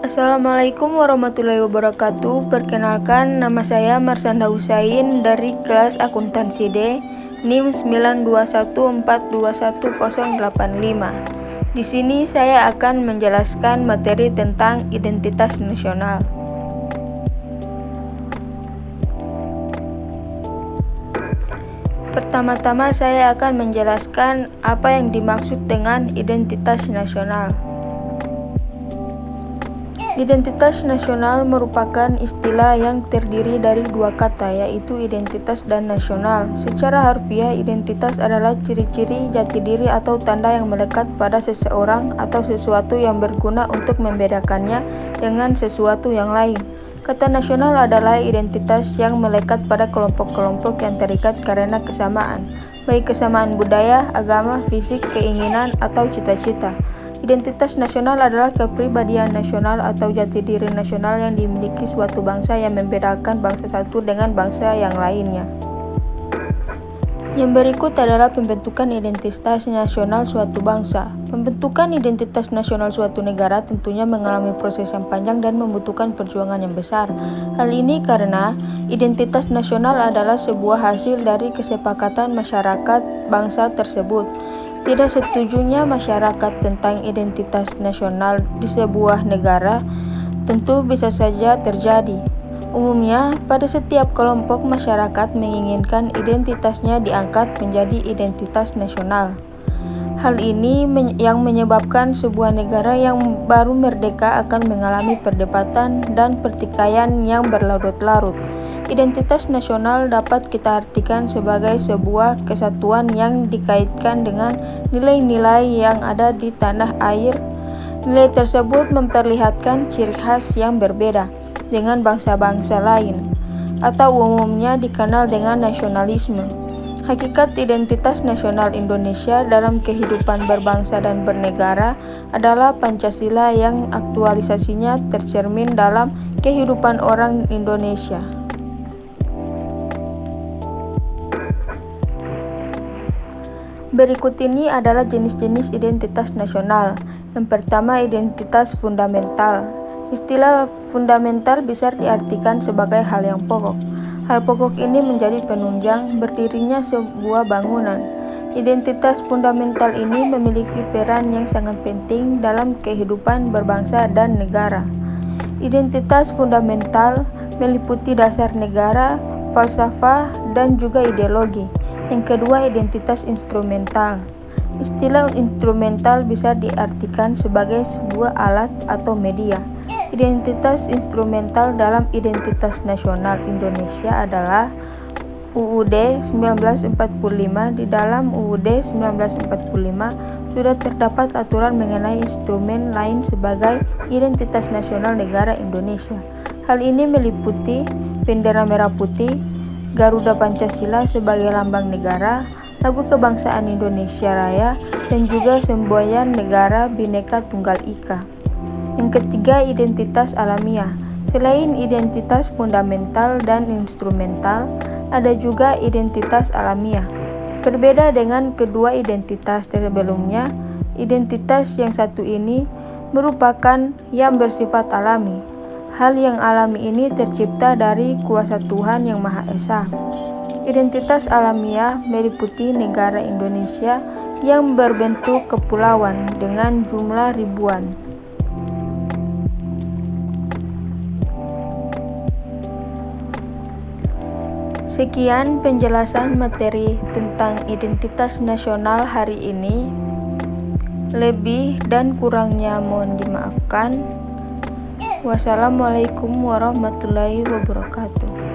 Assalamualaikum warahmatullahi wabarakatuh. Perkenalkan, nama saya Marsanda Husain dari kelas akuntansi D, NIM 921421085. Di sini saya akan menjelaskan materi tentang identitas nasional. Pertama-tama saya akan menjelaskan apa yang dimaksud dengan identitas nasional. Identitas nasional merupakan istilah yang terdiri dari dua kata, yaitu identitas dan nasional. Secara harfiah, identitas adalah ciri-ciri jati diri atau tanda yang melekat pada seseorang atau sesuatu yang berguna untuk membedakannya dengan sesuatu yang lain. Kata nasional adalah identitas yang melekat pada kelompok-kelompok yang terikat karena kesamaan, baik kesamaan budaya, agama, fisik, keinginan, atau cita-cita. Identitas nasional adalah kepribadian nasional atau jati diri nasional yang dimiliki suatu bangsa yang membedakan bangsa satu dengan bangsa yang lainnya. Yang berikut adalah pembentukan identitas nasional suatu bangsa. Pembentukan identitas nasional suatu negara tentunya mengalami proses yang panjang dan membutuhkan perjuangan yang besar. Hal ini karena identitas nasional adalah sebuah hasil dari kesepakatan masyarakat bangsa tersebut. Tidak setujunya masyarakat tentang identitas nasional di sebuah negara tentu bisa saja terjadi. Umumnya, pada setiap kelompok masyarakat menginginkan identitasnya diangkat menjadi identitas nasional. Hal ini yang menyebabkan sebuah negara yang baru merdeka akan mengalami perdebatan dan pertikaian yang berlarut-larut. Identitas nasional dapat kita artikan sebagai sebuah kesatuan yang dikaitkan dengan nilai-nilai yang ada di tanah air. Nilai tersebut memperlihatkan ciri khas yang berbeda dengan bangsa-bangsa lain, atau umumnya dikenal dengan nasionalisme. Hakikat identitas nasional Indonesia dalam kehidupan berbangsa dan bernegara adalah Pancasila yang aktualisasinya tercermin dalam kehidupan orang Indonesia. Berikut ini adalah jenis-jenis identitas nasional. Yang pertama, identitas fundamental. Istilah fundamental bisa diartikan sebagai hal yang pokok. Hal pokok ini menjadi penunjang berdirinya sebuah bangunan. Identitas fundamental ini memiliki peran yang sangat penting dalam kehidupan berbangsa dan negara. Identitas fundamental meliputi dasar negara, falsafah, dan juga ideologi. Yang kedua, identitas instrumental. Istilah instrumental bisa diartikan sebagai sebuah alat atau media. Identitas instrumental dalam identitas nasional Indonesia adalah UUD 1945. Di dalam UUD 1945 sudah terdapat aturan mengenai instrumen lain sebagai identitas nasional negara Indonesia. Hal ini meliputi bendera merah putih, Garuda Pancasila sebagai lambang negara, lagu kebangsaan Indonesia Raya, dan juga semboyan negara Bhinneka Tunggal Ika. Yang ketiga, identitas alamiah. Selain identitas fundamental dan instrumental, ada juga identitas alamiah. Berbeda dengan kedua identitas sebelumnya, identitas yang satu ini merupakan yang bersifat alami. Hal yang alami ini tercipta dari kuasa Tuhan Yang Maha Esa. Identitas alamiah meliputi negara Indonesia yang berbentuk kepulauan dengan jumlah ribuan. Sekian penjelasan materi tentang identitas nasional hari ini. Lebih dan kurangnya mohon dimaafkan. Wassalamualaikum warahmatullahi wabarakatuh.